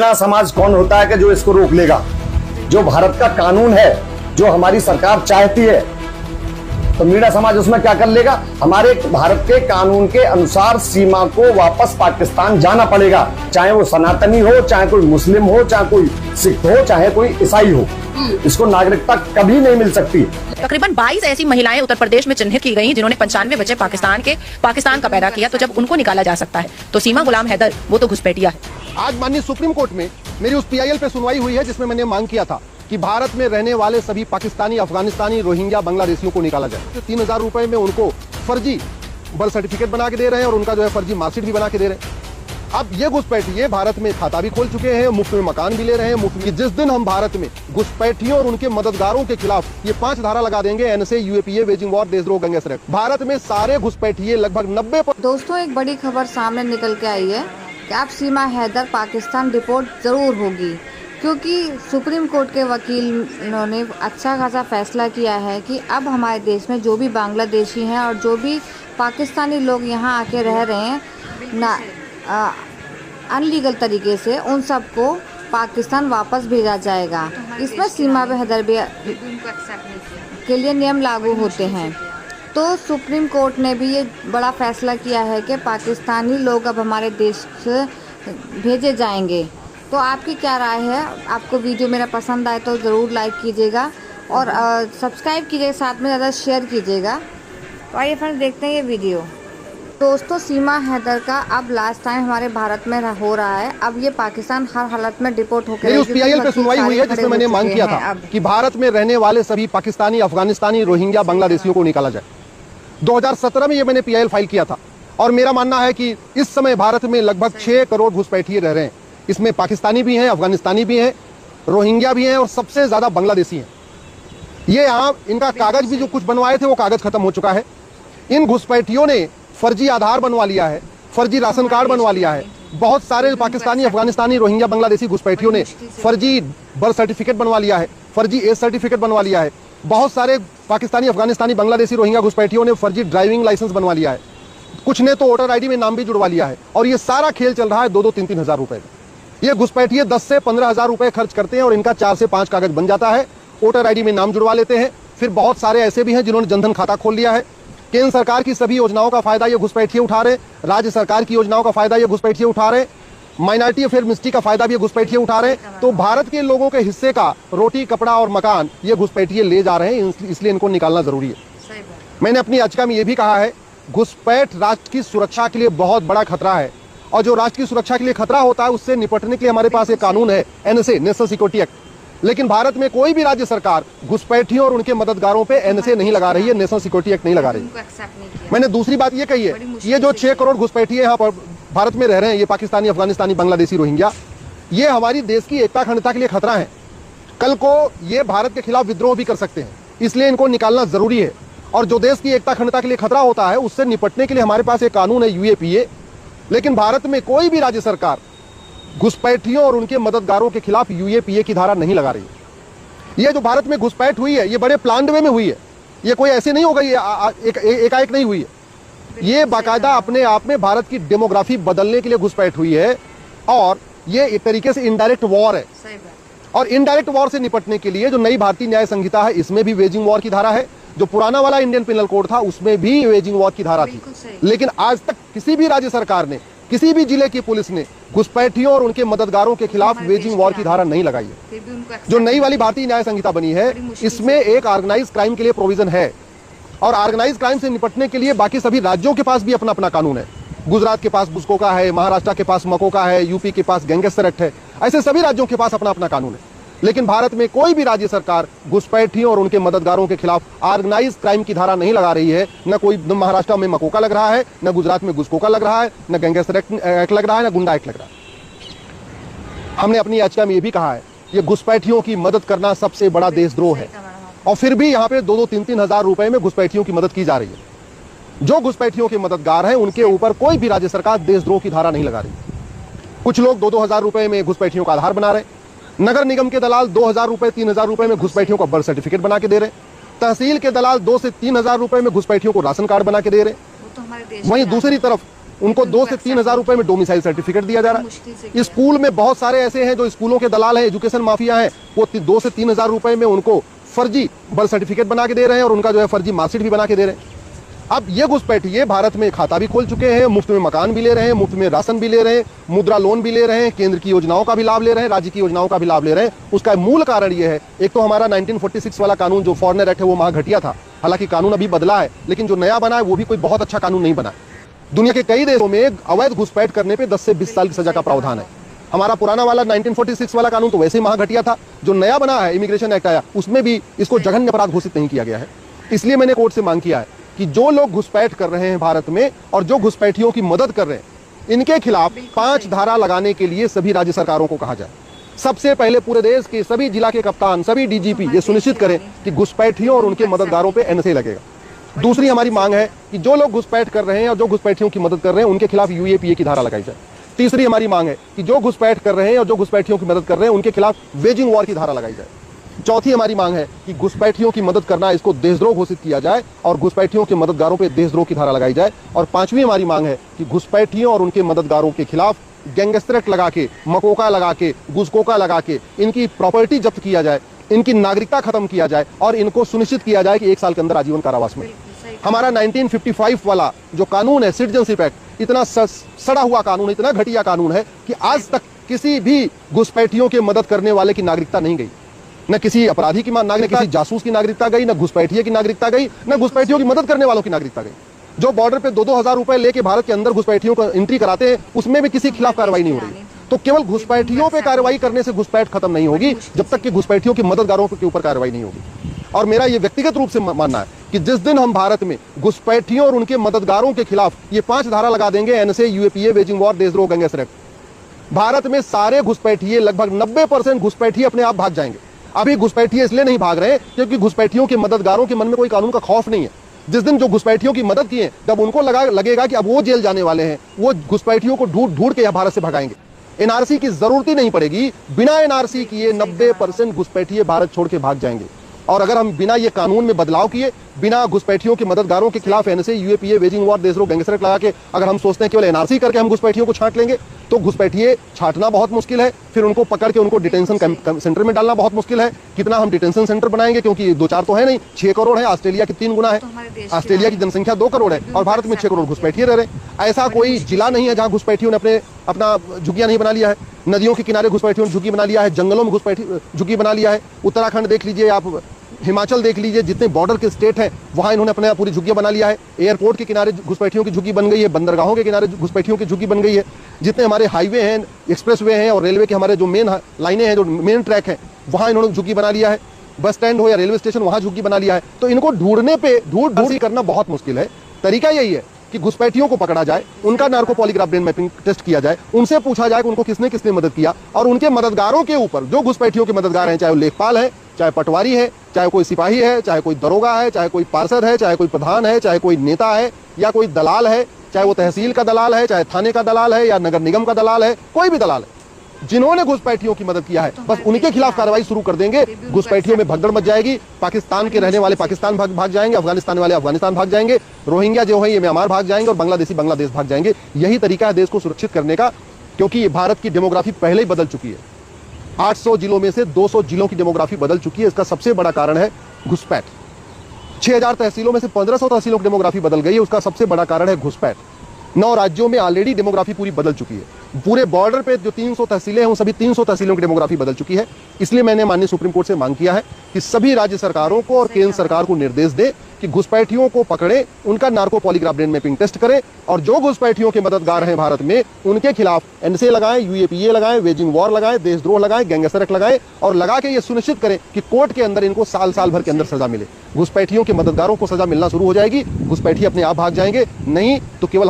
मीणा समाज कौन होता है कि जो इसको रोक लेगा? जो भारत का कानून है, जो हमारी सरकार चाहती है, तो मीणा समाज उसमें क्या कर लेगा? हमारे भारत के कानून के अनुसार सीमा को वापस पाकिस्तान जाना पड़ेगा, चाहे वो सनातनी हो, चाहे कोई मुस्लिम हो, चाहे कोई सिख हो, चाहे कोई ईसाई हो। इसको नागरिकता कभी नहीं मिल सकती। तकरीबन 22 ऐसी महिलाएं उत्तर प्रदेश में चिन्हित की गई जिन्होंने 95 बच्चे पाकिस्तान का पैदा किया। तो जब उनको निकाला जा सकता है तो सीमा गुलाम हैदर वो तो घुसपैठिया है। आज माननीय सुप्रीम कोर्ट में मेरी उस PIL पे सुनवाई हुई है जिसमें मैंने मांग किया था कि भारत में रहने वाले सभी पाकिस्तानी, अफगानिस्तानी, रोहिंग्या, बांग्लादेशियों को निकाला जाए। तो 3000 रुपए में उनको फर्जी बर्थ सर्टिफिकेट बना के दे रहे हैं और उनका जो है फर्जी मार्कशीट भी बना के दे रहे हैं। अब ये घुसपैठिए भारत में खाता भी खोल चुके हैं, मुफ्त में मकान भी ले रहे हैं, मुफ्त में। जिस दिन हम भारत में घुसपैठियों और उनके मददगारों के खिलाफ ये 5 धारा लगा देंगे, NSA, UAPA, वेजिंग वॉर, देशद्रोह, गैंगस्टर एक्ट, भारत में सारे घुसपैठिए लगभग 90। दोस्तों, एक बड़ी खबर सामने निकल के आई है कि अब सीमा हैदर पाकिस्तान डिपोर्ट जरूर होगी, क्योंकि सुप्रीम कोर्ट के वकीलों ने अच्छा खासा फैसला किया है कि अब हमारे देश में जो भी बांग्लादेशी हैं और जो भी पाकिस्तानी लोग यहाँ आके रह रहे हैं ना अनलीगल तरीके से, उन सबको पाकिस्तान वापस भेजा जाएगा। इसमें सीमा हैदर के लिए नियम लागू होते हैं। तो सुप्रीम कोर्ट ने भी ये बड़ा फैसला किया है कि पाकिस्तानी लोग अब हमारे देश से भेजे जाएंगे। तो आपकी क्या राय है? आपको वीडियो मेरा पसंद आए तो ज़रूर लाइक कीजिएगा और सब्सक्राइब कीजिएगा, साथ में ज़्यादा शेयर कीजिएगा। तो आइए फ्रेंड्स, देखते हैं ये वीडियो। दोस्तों, सीमा हैदर का अब लास्ट टाइम हमारे भारत में हो रहा है। अब ये पाकिस्तान हर हालत में डिपोर्ट होकर मेरी उस PIL पे सुनवाई हुई है जिसमें मैंने मांग किया था कि भारत में रहने वाले सभी पाकिस्तानी, अफगानिस्तानी, रोहिंग्या, बांग्लादेशियों को निकाला जाए। 2017 में ये मैंने PIL फाइल किया था और मेरा मानना है कि इस समय भारत में लगभग 6 करोड़ घुसपैठिए रह रहे हैं। इसमें पाकिस्तानी भी हैं, अफगानिस्तानी भी हैं, रोहिंग्या भी हैं और सबसे ज्यादा बांग्लादेशी हैं। ये यहाँ इनका कागज भी जो कुछ बनवाए थे वो कागज खत्म हो चुका है। इन घुसपैठियों ने फर्जी आधार बनवा लिया है, फर्जी राशन कार्ड बनवा लिया है। बहुत सारे पाकिस्तानी, अफगानिस्तानी, रोहिंग्या, बांग्लादेशी घुसपैठियों ने फर्जी बर्थ सर्टिफिकेट बनवा लिया है, फर्जी एज सर्टिफिकेट बनवा लिया है। बहुत सारे पाकिस्तानी, अफगानिस्तानी, बांग्लादेशी, रोहिंग्या घुसपैठियों ने फर्जी ड्राइविंग लाइसेंस बनवा लिया है। कुछ ने तो वोटर ID में नाम भी जुड़वा लिया है। और ये सारा खेल चल रहा है 2-2, 3-3 हजार रुपए में। ये घुसपैठिए 10 से 15 हजार रुपए खर्च करते हैं और इनका 4 से 5 कागज बन जाता है। वोटर ID में नाम जुड़वा लेते हैं। फिर बहुत सारे ऐसे भी हैं जिन्होंने जनधन खाता खोल लिया है। केंद्र सरकार की सभी योजनाओं का फायदा ये घुसपैठिए उठा रहे, राज्य सरकार की योजनाओं का फायदा ये घुसपैठिए उठा रहे, माइनॉरिटी अफेयर मिनिस्ट्री का फायदा भी ये घुसपैठिए उठा रहे। तो भारत के लोगों के हिस्से का रोटी, कपड़ा और मकान ये घुसपैठिए ले जा रहे हैं, इसलिए इनको निकालना जरूरी है। मैंने अपनी याचिका में ये भी कहा है, घुसपैठ राष्ट्र की सुरक्षा के लिए बहुत बड़ा खतरा है और जो राष्ट्र की सुरक्षा के लिए खतरा होता है उससे निपटने के लिए हमारे पास एक कानून है, NSA, नेशनल सिक्योरिटी एक्ट। लेकिन भारत में कोई भी राज्य सरकार घुसपैठियों और उनके मददगारों पे NSA नहीं लगा रही है, नेशनल सिक्योरिटी एक्ट नहीं लगा रही है। मैंने दूसरी बात ये कही है, ये जो 6 करोड़ घुसपैठिए यहाँ पर भारत में रह रहे हैं, ये पाकिस्तानी, अफगानिस्तानी, बांग्लादेशी, रोहिंग्या, ये हमारी देश की एकता अखंडता के लिए खतरा है। कल को ये भारत के खिलाफ विद्रोह भी कर सकते हैं, इसलिए इनको निकालना जरूरी है। और जो देश की एकता अखंडता के लिए खतरा होता है उससे निपटने के लिए हमारे पास एक कानून है, UAPA। लेकिन भारत में कोई भी राज्य सरकार घुसपैठियों और उनके मददगारों के खिलाफ UAPA की धारा नहीं लगा रही है। ये जो भारत में घुसपैठ हुई है ये बड़े प्लान्ड वे में हुई है, ये कोई ऐसे नहीं होगा, ये एकाएक नहीं हुई है। ये बाकायदा अपने आप में भारत की डेमोग्राफी बदलने के लिए घुसपैठ हुई है और ये एक तरीके से इनडायरेक्ट वॉर है। और इनडायरेक्ट वॉर से निपटने के लिए जो नई भारतीय न्याय संहिता है इसमें भी वेजिंग वॉर की धारा है। जो पुराना वाला इंडियन पिनल कोड था उसमें भी वेजिंग वॉर की धारा थी। लेकिन आज तक किसी भी राज्य सरकार ने, किसी भी जिले की पुलिस ने घुसपैठियों और उनके मददगारों के खिलाफ वेजिंग वॉर की धारा नहीं लगाई है। जो नई वाली भारतीय न्याय संहिता बनी है इसमें एक ऑर्गेनाइज क्राइम के लिए प्रोविजन है और ऑर्गेनाइज क्राइम से निपटने के लिए बाकी सभी राज्यों के पास भी अपना अपना कानून है। गुजरात के पास बुस्को का है, महाराष्ट्र के पास मको का है, यूपी के पास गैंगस्टर एक्ट है। ऐसे सभी राज्यों के पास अपना अपना कानून है। लेकिन भारत में कोई भी राज्य सरकार घुसपैठियों और उनके मददगारों के खिलाफ ऑर्गेनाइज क्राइम की धारा नहीं लगा रही है। न कोई महाराष्ट्र में मकोका लग रहा है, न गुजरात में गुस्को का लग रहा है, न गैंगस्टर एक्ट लग रहा है, न गुंडा एक्ट लग रहा है। हमने अपनी याचिका में यह भी कहा है, ये घुसपैठियों की मदद करना सबसे बड़ा देशद्रोह है। और फिर भी यहाँ पे 2-2, 3-3 हजार रुपए में घुसपैठियों की मदद की जा रही है। जो घुसपैठियों के मददगार हैं उनके ऊपर कोई भी राज्य सरकार देशद्रोह की धारा नहीं लगा रही। कुछ लोग 2-2 हजार रुपए में घुसपैठियों का आधार बना रहे। नगर निगम के दलाल 2,000 रुपए, 3,000 रुपए में घुसपैठियों को बर्थ सर्टिफिकेट बना के दे रहे। तहसील के दलाल 2 से 3 हजार रुपए में घुसपैठियों को राशन कार्ड बना के दे रहे। वहीं दूसरी तरफ उनको 2 से 3 हजार रुपए में डोमिसाइल सर्टिफिकेट दिया जा रहा है। स्कूल में बहुत सारे ऐसे हैं जो स्कूलों के दलाल हैं, एजुकेशन माफिया हैं, वो 2 से 3 हजार रुपए में उनको फर्जी बर्थ सर्टिफिकेट बना के दे रहे हैं और उनका जो है फर्जी मार्कशीट भी बना के दे रहे हैं। अब ये घुसपैठिए भारत में खाता भी खोल चुके हैं, मुफ्त में मकान भी ले रहे हैं, मुफ्त में राशन भी ले रहे हैं, मुद्रा लोन भी ले रहे हैं, केंद्र की योजनाओं का भी लाभ ले रहे हैं, राज्य की योजनाओं का भी लाभ ले रहे हैं। उसका मूल कारण ये है, एक तो हमारा 1946 वाला कानून जो फॉरेनर एक्ट है वो महा घटिया था। हालांकि कानून अभी बदला है, लेकिन जो नया बना है वो भी कोई बहुत अच्छा कानून नहीं बना है। दुनिया के कई देशों में अवैध घुसपैठ करने पर 10 से 20 साल की सजा का प्रावधान है। हमारा पुराना वाला 1946 वाला कानून तो वैसे ही महा घटिया था। जो नया बना है इमिग्रेशन एक्ट आया, उसमें भी इसको जघन्य अपराध घोषित नहीं किया गया है। इसलिए मैंने कोर्ट से मांग किया है कि जो लोग घुसपैठ कर रहे हैं भारत में और जो घुसपैठियों की मदद कर रहे हैं, इनके खिलाफ 5 धारा लगाने के लिए सभी राज्य सरकारों को कहा जाए। सबसे पहले पूरे देश के सभी जिला के कप्तान, सभी डीजीपी ये सुनिश्चित करें कि घुसपैठियों और उनके मददगारों पे एनएसए लगेगा। दूसरी हमारी मांग है कि जो लोग घुसपैठ कर रहे हैं और जो घुसपैठियों की मदद कर रहे हैं, उनके खिलाफ यूएपीए की धारा लगाई जाए। तीसरी हमारी मांग है कि जो घुसपैठ कर रहे हैं और जो घुसपैठियों की मदद कर रहे हैं, उनके खिलाफ वेजिंग वॉर की धारा लगाई जाए। चौथी हमारी मांग है कि घुसपैठियों की मदद करना, इसको देशद्रोह घोषित किया जाए और घुसपैठियों के मददगारों पे देशद्रोह की धारा लगाई जाए। और पांचवी हमारी मांग है कि घुसपैठियों और उनके मददगारों के खिलाफ गैंगस्टर एक्ट लगा के, मकोका लगा के, घुसकोका लगा के इनकी प्रॉपर्टी जब्त किया जाए, इनकी नागरिकता खत्म किया जाए और इनको सुनिश्चित किया जाए कि 1 साल के अंदर आजीवन कारावास में। हमारा 1955 वाला जो कानून है, सिटीजनशिप एक्ट, इतना सड़ा हुआ कानून, इतना घटिया कानून है कि आज तक किसी भी घुसपैठियों के मदद करने वाले की नागरिकता नहीं गई। न किसी अपराधी की नागरिकता, किसी जासूस की नागरिकता गई, न घुसपैठिए की नागरिकता गई, न घुसपैठियों की मदद करने वालों की नागरिकता गई। जो बॉर्डर पे 2-2 हजार रुपए लेके भारत के अंदर घुसपैठियों को एंट्री कराते हैं, उसमें भी किसी के खिलाफ कार्रवाई नहीं हो रही। तो केवल घुसपैठियों पे कार्रवाई करने से घुसपैठ खत्म नहीं होगी जब तक कि घुसपैठियों के मददगारों के ऊपर कार्रवाई नहीं होगी। और मेरा ये व्यक्तिगत रूप से मानना है कि जिस दिन हम भारत में घुसपैठियों और उनके मददगारों के खिलाफ ये 5 धारा लगा देंगे, एनएसए, यूएपीए, वेजिंग वॉर, देशद्रोह, गैंगस्टर एक्ट, भारत में सारे घुसपैठिए, लगभग 90% घुसपैठिए अपने आप भाग जाएंगे। अभी घुसपैठिए इसलिए नहीं भाग रहे क्योंकि घुसपैठियों के मददगारों के मन में कोई कानून का खौफ नहीं है। जिस दिन जो घुसपैठियों की मदद किए, जब उनको लगेगा कि अब वो जेल जाने वाले हैं, वो घुसपैठियों को ढूंढ के भारत से भगाएंगे। एनआरसी की जरूरत ही नहीं पड़ेगी। बिना एनआरसी किए 90% घुसपैठिए भारत छोड़ के भाग जाएंगे। और अगर हम बिना ये कानून में बदलाव किए, बिना घुसपैठियों के मददगारों के खिलाफ एनएसए, यूएपीए, वेजिंग वॉर, देशद्रोह, गैंगस्टर एक्ट लगा के अगर हम सोचते हैं केवल एनआरसी करके हम घुसपैठियों को छांट लेंगे, तो घुसपैठिए छांटना बहुत मुश्किल है। फिर उनको पकड़ के उनको डिटेंशन सेंटर में डालना बहुत मुश्किल है। कितना हम डिटेंशन सेंटर बनाएंगे, क्योंकि 2-4 तो है नहीं, 6 करोड़ है, ऑस्ट्रेलिया की 3 गुना है। ऑस्ट्रेलिया की जनसंख्या 2 करोड़ है और भारत में 6 करोड़ घुसपैठिए रह रहे हैं। ऐसा कोई जिला नहीं है जहां घुसपैठियों ने अपना झुग्गियां नहीं बना लिया है। नदियों के किनारे घुसपैठियों ने झुग्गी बना लिया है, जंगलों में झुग्गी बना लिया है। उत्तराखंड देख लीजिए आप, हिमाचल देख लीजिए, जितने बॉर्डर के स्टेट हैं वहां इन्होंने अपने पूरी झुग्गियां बना लिया है। एयरपोर्ट के किनारे घुसपैठियों की झुग्गी बन गई है, बंदरगाहों के किनारे घुसपैठियों की झुग्गी बन गई है। जितने हमारे हाईवे हैं, एक्सप्रेसवे हैं और रेलवे के हमारे जो मेन लाइनें हैं, जो मेन ट्रैक हैं, वहां इन्होंने झुग्गी बना लिया है। बस स्टैंड हो या रेलवे स्टेशन, वहां झुग्गी बना लिया है। तो इनको ढूंढने पे ढूंढ करना बहुत मुश्किल है। तरीका यही है कि घुसपैठियों को पकड़ा जाए, उनका narco polygraph brain mapping test किया जाए, उनसे पूछा जाए कि उनको किसने किसने मदद किया, और उनके मददगारों के ऊपर, जो घुसपैठियों के मददगार हैं, चाहे वो लेखपाल है, चाहे पटवारी है, चाहे कोई सिपाही है, चाहे कोई दरोगा है, चाहे कोई पार्षद है, चाहे कोई प्रधान है, चाहे कोई नेता है या कोई दलाल है, चाहे वो तहसील का दलाल है, चाहे थाने का दलाल है या नगर निगम का दलाल है, कोई भी दलाल है, जिन्होंने घुसपैठियों की मदद किया है, बस उनके खिलाफ कार्रवाई शुरू कर देंगे। घुसपैठियों में भगदड़ मच जाएगी। पाकिस्तान के रहने वाले पाकिस्तान भाग जाएंगे, अफगानिस्तान वाले अफगानिस्तान भाग जाएंगे, रोहिंग्या जो है ये म्यांमार भाग जाएंगे और बांग्लादेशी बांग्लादेश भाग जाएंगे। यही तरीका है देश को सुरक्षित करने का, क्योंकि भारत की डेमोग्राफी पहले ही बदल चुकी है। 800 जिलों में से 200 जिलों की डेमोग्राफी बदल चुकी है। इसका सबसे बड़ा कारण है घुसपैठ। 6000 तहसीलों में से 1500 तहसीलों की डेमोग्राफी बदल गई है। उसका सबसे बड़ा कारण है घुसपैठ। 9 राज्यों में ऑलरेडी डेमोग्राफी पूरी बदल चुकी है। पूरे बॉर्डर पे जो 300 तहसीलें हैं, वो सभी 300 तहसीलों की डेमोग्राफी बदल चुकी है। इसलिए मैंने माननीय सुप्रीम कोर्ट से मांग किया है कि सभी राज्य सरकारों को और केंद्र सरकार को निर्देश दे कि घुसपैठियों को पकड़े, उनका narco polygraph brain mapping test करें और जो घुसपैठियों के मददगार हैं भारत में, उनके खिलाफ एनएसए लगाएं, यूएपीए लगाएं, वेजिंग वॉर लगाएं, देशद्रोह लगाएं, गैंगस्टर एक्ट लगाएं और लगा के ये सुनिश्चित करें कि कोर्ट के अंदर इनको साल भर के अंदर सजा मिले। घुसपैठियों के मददगारों को सजा मिलना शुरू हो जाएगी, घुसपैठिए अपने आप भाग जाएंगे। नहीं तो केवल हम